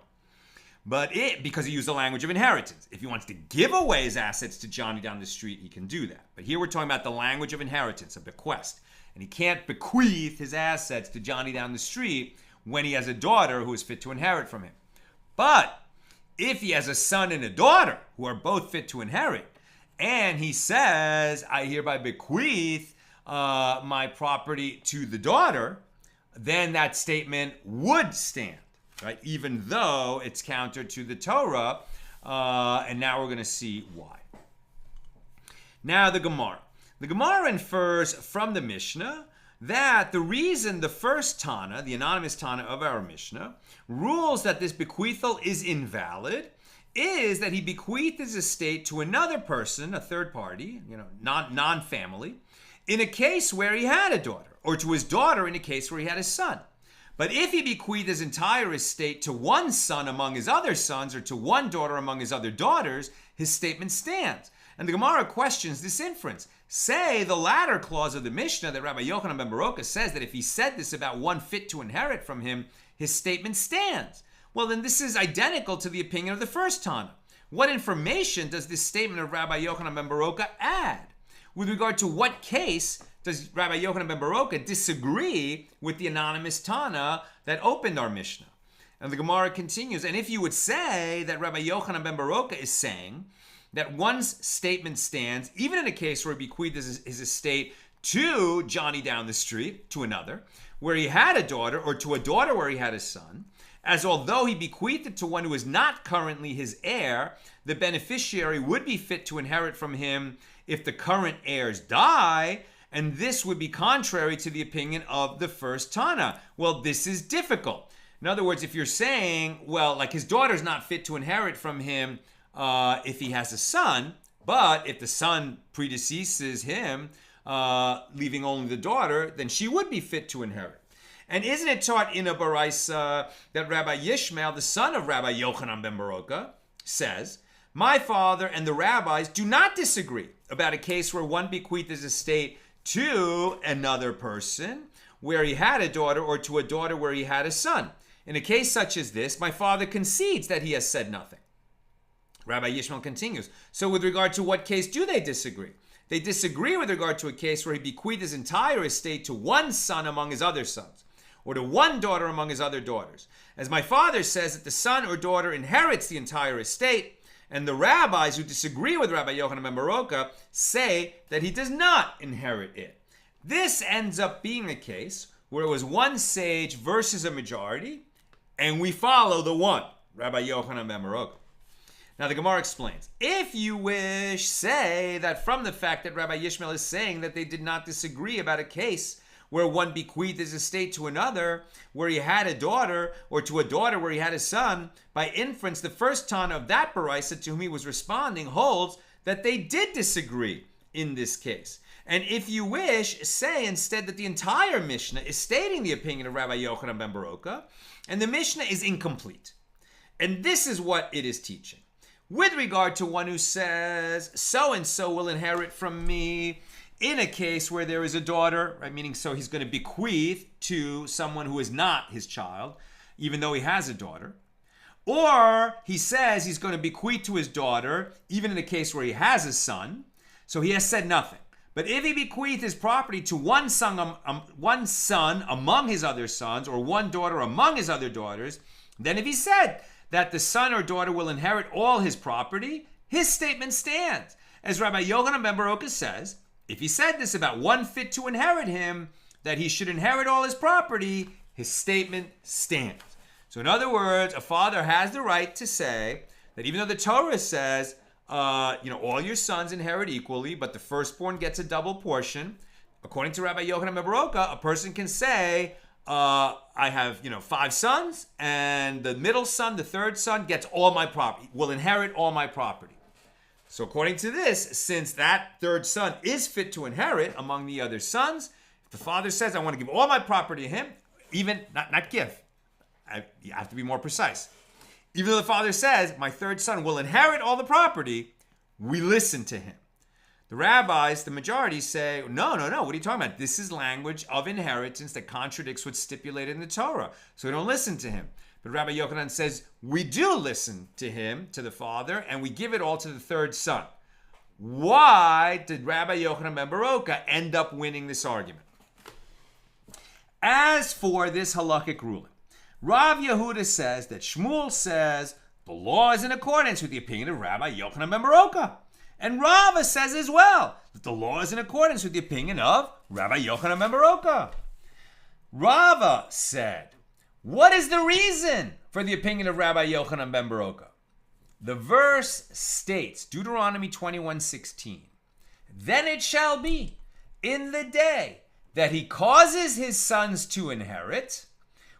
But because he used the language of inheritance. If he wants to give away his assets to Johnny down the street, he can do that. But here we're talking about the language of inheritance, a bequest. And he can't bequeath his assets to Johnny down the street when he has a daughter who is fit to inherit from him. But if he has a son and a daughter who are both fit to inherit, and he says, I hereby bequeath my property to the daughter, then that statement would stand. Right, even though it's counter to the Torah, and now we're going to see why. Now the Gemara. The Gemara infers from the Mishnah that the reason the first Tana, the anonymous Tana of our Mishnah, rules that this bequeathal is invalid is that he bequeathed his estate to another person, a third party, non-family, in a case where he had a daughter, or to his daughter in a case where he had a son. But if he bequeathed his entire estate to one son among his other sons, or to one daughter among his other daughters, his statement stands. And the Gemara questions this inference. Say the latter clause of the Mishnah that Rabbi Yochanan ben Baroka says that if he said this about one fit to inherit from him, his statement stands. Well, then this is identical to the opinion of the first Tana. What information does this statement of Rabbi Yochanan ben Baroka add? With regard to what case does Rabbi Yochanan ben Baroka disagree with the anonymous Tana that opened our Mishnah? And the Gemara continues, and if you would say that Rabbi Yochanan ben Baroka is saying that one's statement stands, even in a case where he bequeathed his estate to Johnny down the street, to another, where he had a daughter, or to a daughter where he had a son, as although he bequeathed it to one who is not currently his heir, the beneficiary would be fit to inherit from him if the current heirs die, and this would be contrary to the opinion of the first Tana. Well, this is difficult. In other words, if you're saying, well, like his daughter's not fit to inherit from him if he has a son, but if the son predeceases him, leaving only the daughter, then she would be fit to inherit. And isn't it taught in a baraisa that Rabbi Yishmael, the son of Rabbi Yochanan ben Baroka, says, my father and the rabbis do not disagree about a case where one bequeathed his estate to another person, where he had a daughter or to a daughter where he had a son. In a case such as this, my father concedes that he has said nothing. Rabbi Yishmael continues, so with regard to what case do they disagree? They disagree with regard to a case where he bequeathed his entire estate to one son among his other sons, or to one daughter among his other daughters. As my father says that the son or daughter inherits the entire estate, and the rabbis who disagree with Rabbi Yochanan ben Baroka say that he does not inherit it. This ends up being a case where it was one sage versus a majority, and we follow the one, Rabbi Yochanan ben Baroka. Now the Gemara explains, if you wish, say that from the fact that Rabbi Yishmael is saying that they did not disagree about a case where one bequeathed his estate to another, where he had a daughter, or to a daughter where he had a son, by inference, the first Tana of that Baraisa to whom he was responding holds that they did disagree in this case. And if you wish, say instead that the entire Mishnah is stating the opinion of Rabbi Yochanan ben Baroka, and the Mishnah is incomplete. And this is what it is teaching. With regard to one who says, so-and-so will inherit from me in a case where there is a daughter, right? Meaning so he's going to bequeath to someone who is not his child, even though he has a daughter. Or he says he's going to bequeath to his daughter, even in a case where he has a son. So he has said nothing. But if he bequeath his property to one son among his other sons, or one daughter among his other daughters, then if he said that the son or daughter will inherit all his property, his statement stands. As Rabbi Yochanan ben Baroka says, if he said this about one fit to inherit him, that he should inherit all his property, his statement stands. So in other words, a father has the right to say that even though the Torah says, all your sons inherit equally, but the firstborn gets a double portion, according to Rabbi Yochanan ben Baroka, a person can say, I have, 5 sons, and the middle son, the third son, gets all my property, will inherit all my property. So according to this, since that third son is fit to inherit among the other sons, if the father says, I want to give all my property to him, even, not give, you have to be more precise. Even though the father says, my third son will inherit all the property, we listen to him. The rabbis, the majority, say, no, what are you talking about? This is language of inheritance that contradicts what's stipulated in the Torah. So we don't listen to him. But Rabbi Yochanan says, we do listen to him, to the father, and we give it all to the third son. Why did Rabbi Yochanan ben Baroka end up winning this argument? As for this halakhic ruling, Rav Yehuda says that Shmuel says the law is in accordance with the opinion of Rabbi Yochanan ben Baroka. And Rava says as well that the law is in accordance with the opinion of Rabbi Yochanan ben Baroka. Rava said, what is the reason for the opinion of Rabbi Yochanan ben Baroka? The verse states, Deuteronomy 21:16, then it shall be in the day that he causes his sons to inherit,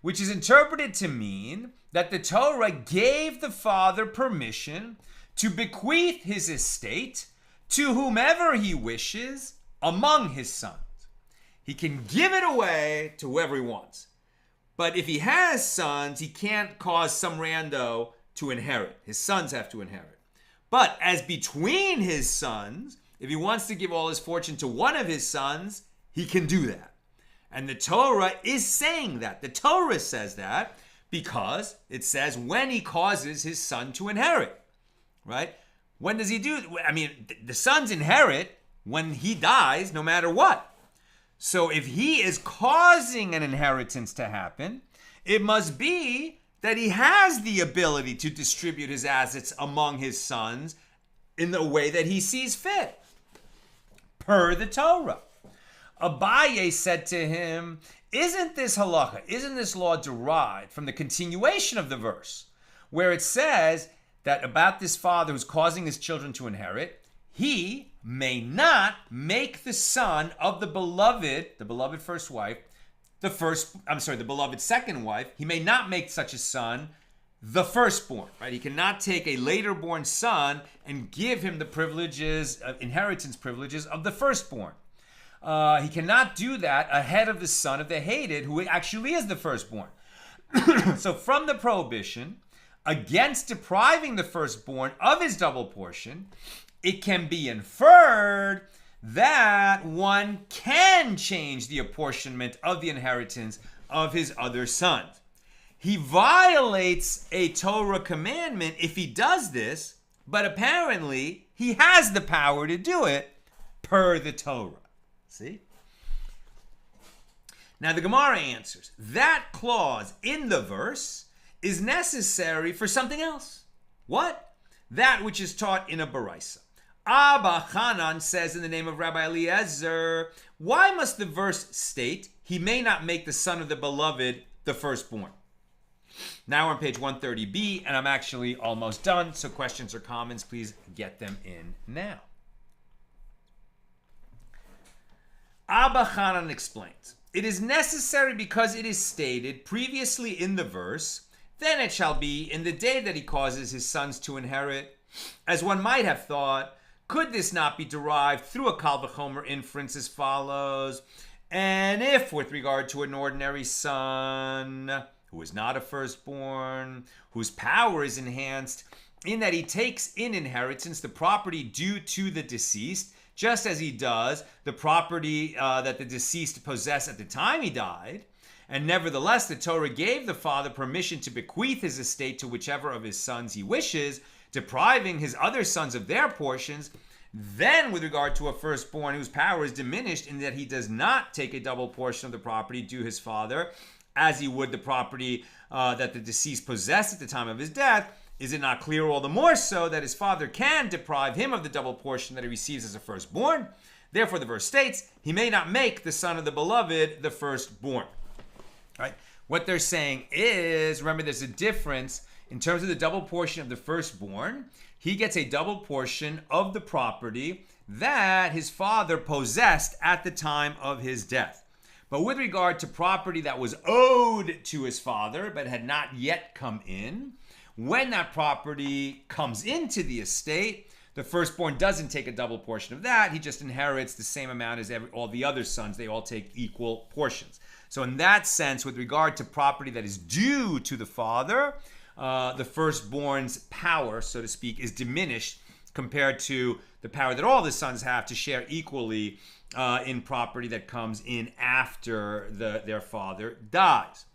which is interpreted to mean that the Torah gave the father permission to bequeath his estate to whomever he wishes among his sons. He can give it away to whoever he wants. But if he has sons, he can't cause some rando to inherit. His sons have to inherit. But as between his sons, if he wants to give all his fortune to one of his sons, he can do that. And the Torah is saying that. The Torah says that because it says when he causes his son to inherit. Right? When does he do? The sons inherit when he dies, no matter what. So if he is causing an inheritance to happen, it must be that he has the ability to distribute his assets among his sons in the way that he sees fit, per the Torah. Abaye said to him, isn't this halacha, isn't this law derived from the continuation of the verse, where it says that about this father who's causing his children to inherit, he may not make the son of the beloved first wife, the beloved second wife, he may not make such a son the firstborn, right? He cannot take a later born son and give him the privileges, inheritance privileges of the firstborn. He cannot do that ahead of the son of the hated, who actually is the firstborn. So from the prohibition against depriving the firstborn of his double portion, it can be inferred that one can change the apportionment of the inheritance of his other sons. He violates a Torah commandment if he does this, but apparently he has the power to do it per the Torah. See? Now the Gemara answers, that clause in the verse is necessary for something else. What? That which is taught in a Baraisa. Abba Hanan says in the name of Rabbi Eliezer, why must the verse state, he may not make the son of the beloved the firstborn? Now we're on page 130b, and I'm actually almost done, so questions or comments, please get them in now. Abba Hanan explains, it is necessary because it is stated previously in the verse, then it shall be in the day that he causes his sons to inherit. As one might have thought, could this not be derived through a Kal V'chomer inference as follows? And if, with regard to an ordinary son, who is not a firstborn, whose power is enhanced, in that he takes in inheritance the property due to the deceased, just as he does the property that the deceased possessed at the time he died, and nevertheless the Torah gave the father permission to bequeath his estate to whichever of his sons he wishes, depriving his other sons of their portions, then with regard to a firstborn whose power is diminished in that he does not take a double portion of the property due his father, as he would the property that the deceased possessed at the time of his death, is it not clear all the more so that his father can deprive him of the double portion that he receives as a firstborn? Therefore the verse states, he may not make the son of the beloved the firstborn. Right? What they're saying is, remember there's a difference in terms of the double portion of the firstborn. He gets a double portion of the property that his father possessed at the time of his death. But with regard to property that was owed to his father but had not yet come in, when that property comes into the estate, the firstborn doesn't take a double portion of that. He just inherits the same amount as all the other sons. They all take equal portions. So in that sense, with regard to property that is due to the father, the firstborn's power, so to speak, is diminished compared to the power that all the sons have to share equally in property that comes in after their father dies.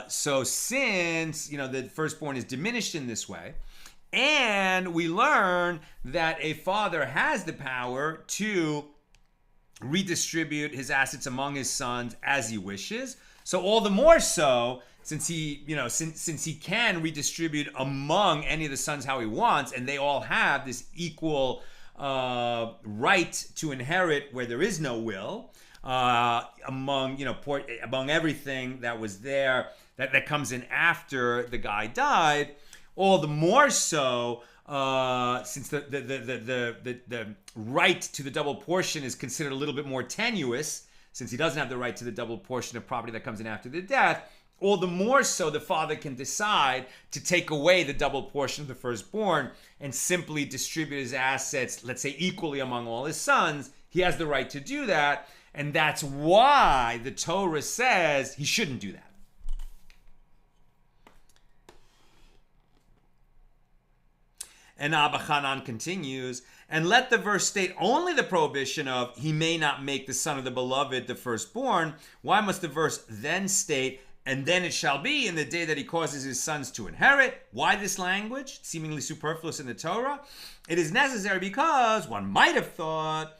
So since, the firstborn is diminished in this way, and we learn that a father has the power to redistribute his assets among his sons as he wishes, so all the more so, since he can redistribute among any of the sons how he wants, and they all have this equal right to inherit where there is no will, among everything that was there that comes in after the guy died, all the more so since the right to the double portion is considered a little bit more tenuous, since he doesn't have the right to the double portion of property that comes in after the death, all the more so the father can decide to take away the double portion of the firstborn and simply distribute his assets, let's say equally among all his sons. He has the right to do that. And that's why the Torah says he shouldn't do that. And Abba Hanan continues, and let the verse state only the prohibition of he may not make the son of the beloved the firstborn. Why must the verse then state, and then it shall be in the day that he causes his sons to inherit? Why this language, seemingly superfluous in the Torah? It is necessary because one might have thought,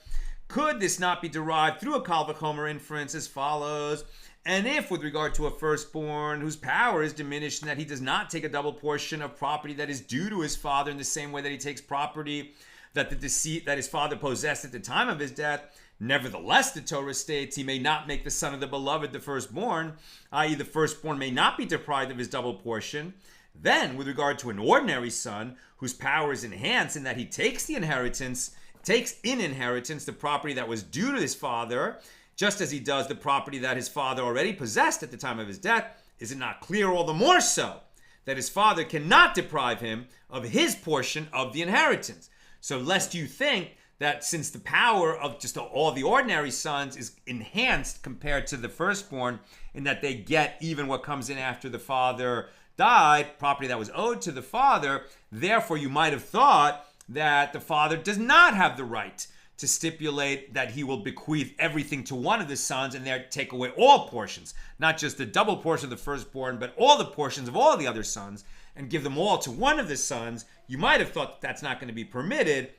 could this not be derived through a Kal V'chomer inference as follows? And if, with regard to a firstborn whose power is diminished in that he does not take a double portion of property that is due to his father in the same way that he takes property that his father possessed at the time of his death, nevertheless the Torah states he may not make the son of the beloved the firstborn, i.e. the firstborn may not be deprived of his double portion. Then, with regard to an ordinary son whose power is enhanced in that he takes in inheritance the property that was due to his father, just as he does the property that his father already possessed at the time of his death, is it not clear all the more so that his father cannot deprive him of his portion of the inheritance? So lest you think that since the power of just all the ordinary sons is enhanced compared to the firstborn, in that they get even what comes in after the father died, property that was owed to the father, therefore you might have thought that the father does not have the right to stipulate that he will bequeath everything to one of the sons and there take away all portions, not just the double portion of the firstborn, but all the portions of all the other sons and give them all to one of the sons. You might have thought that's not going to be permitted.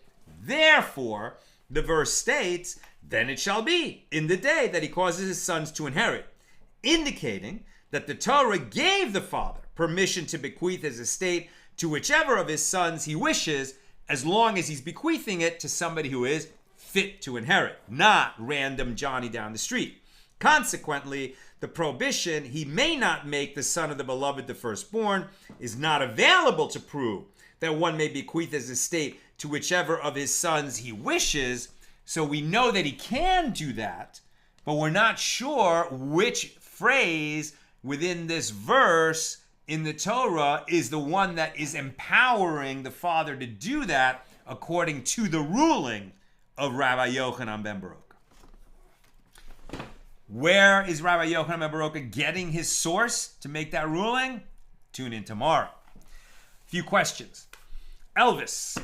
Therefore, the verse states, then it shall be in the day that he causes his sons to inherit, indicating that the Torah gave the father permission to bequeath his estate to whichever of his sons he wishes, as long as he's bequeathing it to somebody who is fit to inherit, not random Johnny down the street. Consequently, the prohibition, he may not make the son of the beloved the firstborn, is not available to prove that one may bequeath his estate to whichever of his sons he wishes. So we know that he can do that, but we're not sure which phrase within this verse in the Torah is the one that is empowering the father to do that according to the ruling of Rabbi Yochanan ben Baruch. Where is Rabbi Yochanan ben Baruch getting his source to make that ruling? Tune in tomorrow. Few questions. Elvis,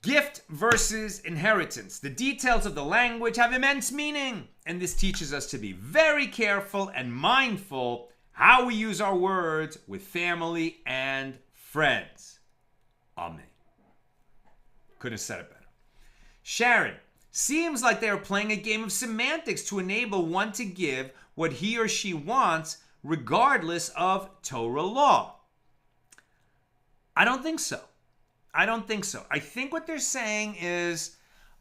gift versus inheritance. The details of the language have immense meaning, and this teaches us to be very careful and mindful how we use our words with family and friends. Amen. Couldn't have said it better. Sharon, seems like they are playing a game of semantics to enable one to give what he or she wants regardless of Torah law. I don't think so. I think what they're saying is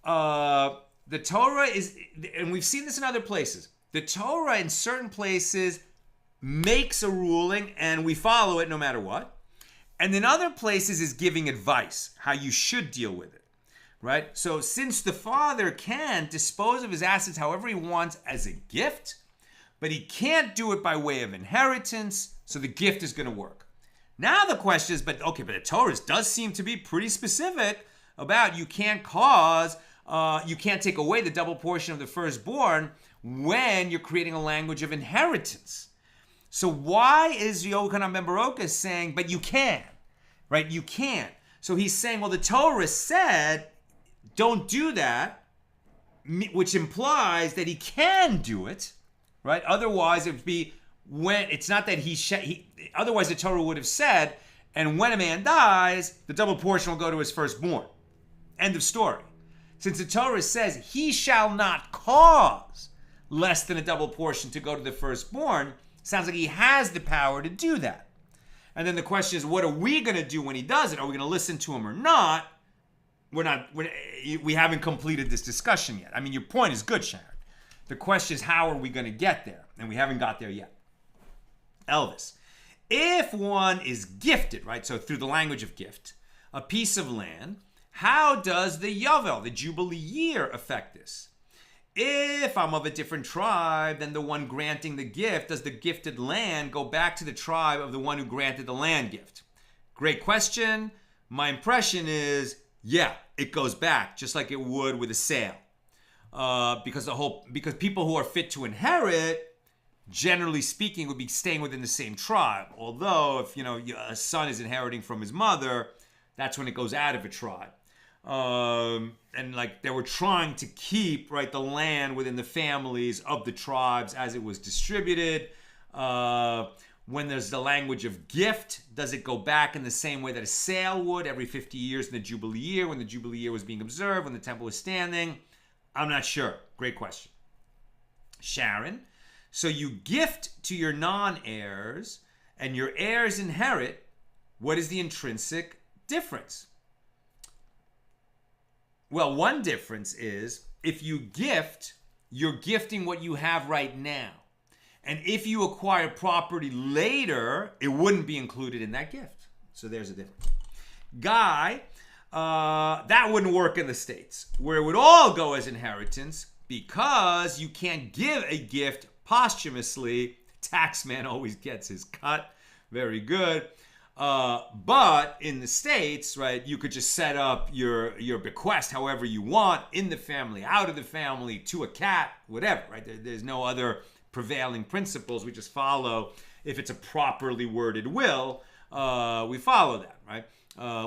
the Torah is, and we've seen this in other places, the Torah in certain places makes a ruling and we follow it no matter what. And in other places is giving advice, how you should deal with it, right? So since the father can dispose of his assets however he wants as a gift, but he can't do it by way of inheritance, so the gift is going to work. Now the question is, but the Torah does seem to be pretty specific about you can't take away the double portion of the firstborn when you're creating a language of inheritance. So why is Yochanan ben Baruch saying, but you can, right? You can't. So he's saying, well, the Torah said, don't do that, which implies that he can do it, right? Otherwise, it would be when it's not that otherwise the Torah would have said, and when a man dies, the double portion will go to his firstborn. End of story. Since the Torah says he shall not cause less than a double portion to go to the firstborn, sounds like he has the power to do that. And then the question is, what are we going to do when he does it? Are we going to listen to him or not? We haven't completed this discussion yet. I mean, your point is good, Sharon. The question is, how are we going to get there? And we haven't got there yet. Elvis, if one is gifted, right, so through the language of gift, a piece of land, how does the Yovel, the Jubilee year, affect this? If I'm of a different tribe than the one granting the gift, does the gifted land go back to the tribe of the one who granted the land gift? Great question. My impression is, yeah, it goes back, just like it would with a sale. Because people who are fit to inherit, generally speaking, would be staying within the same tribe. Although, if a son is inheriting from his mother, that's when it goes out of a tribe. And like they were trying to keep the land within the families of the tribes as it was distributed. When there's the language of gift, does it go back in the same way that a sale would every 50 years in the Jubilee year, when the Jubilee year was being observed, when the temple was standing? I'm not sure. Great question. Sharon, so you gift to your non-heirs and your heirs inherit. What is the intrinsic difference? Well, one difference is if you gift, you're gifting what you have right now. And if you acquire property later, it wouldn't be included in that gift. So there's a difference. Guy, that wouldn't work in the States, where it would all go as inheritance because you can't give a gift posthumously. Taxman always gets his cut. Very good. But in the States, right, you could just set up your bequest however you want, in the family, out of the family, to a cat, whatever, right? There's no other prevailing principles. We just follow, if it's a properly worded will, we follow that, right?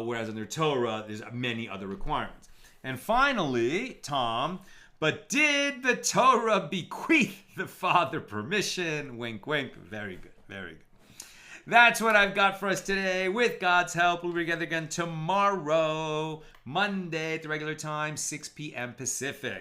Whereas under Torah, there's many other requirements. And finally, Tom, but did the Torah bequeath the father permission? Wink, wink. Very good. Very good. That's what I've got for us today. With God's help, we'll be together again tomorrow, Monday at the regular time, 6 p.m. Pacific.